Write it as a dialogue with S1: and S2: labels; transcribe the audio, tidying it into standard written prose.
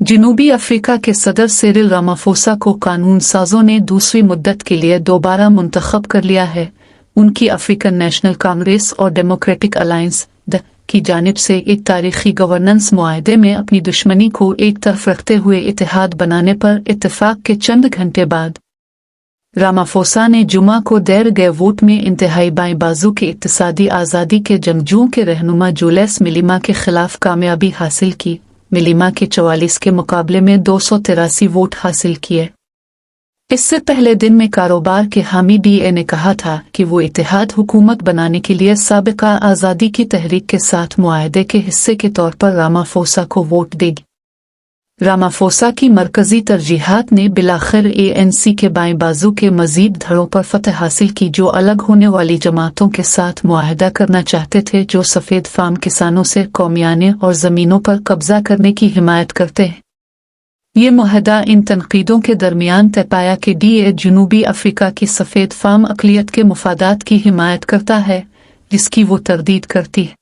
S1: जनूबी अफ्रीका के सदर सिरिल रामाफोसा को कानून साजों ने दूसरी मुद्दत के लिए दोबारा मुंतखब कर लिया है। उनकी अफ्रीकन नेशनल कांग्रेस और डेमोक्रेटिक अलायंस द की जानिब से एक तारीखी गवर्नेंस मुआहदे में अपनी दुश्मनी को एक तरफ रखते हुए इत्तेहाद बनाने पर इत्तेफाक के चंद घंटे बाद रामाफोसा ने जुमा को दायर गए वोट में इंतहाई बाएं बाजू के इक्तिसादी आज़ादी के जंगजुओं के रहनुमा जूलियस मिलिमा के खिलाफ कामयाबी हासिल की। मिलिमा के 44 के मुकाबले में 283 वोट हासिल किए। इससे पहले दिन में कारोबार के हामी डीए ने कहा था कि वो इत्तेहाद हुकूमत बनाने के लिए साबिका आज़ादी की तहरीक के साथ मुआहदे के हिस्से के तौर पर रामाफोसा को वोट देगी। रामाफोसा की मरकजी तरजीहात ने बिलाखिर एएनसी के बाएं बाजू के मजीद धड़ों पर फतह हासिल की, जो अलग होने वाली जमातों के साथ मुआहदा करना चाहते थे, जो सफ़ेद फार्म किसानों से कौमियाने और ज़मीनों पर कब्जा करने की हिमायत करते हैं। ये मुआहदा इन तनकीदों के दरमियान तय पाया कि डीए जनूबी अफ्रीका की सफ़ेद फार्म अक़लियत के मुफादात की हिमायत करता है, जिसकी वो तरदीद करती है।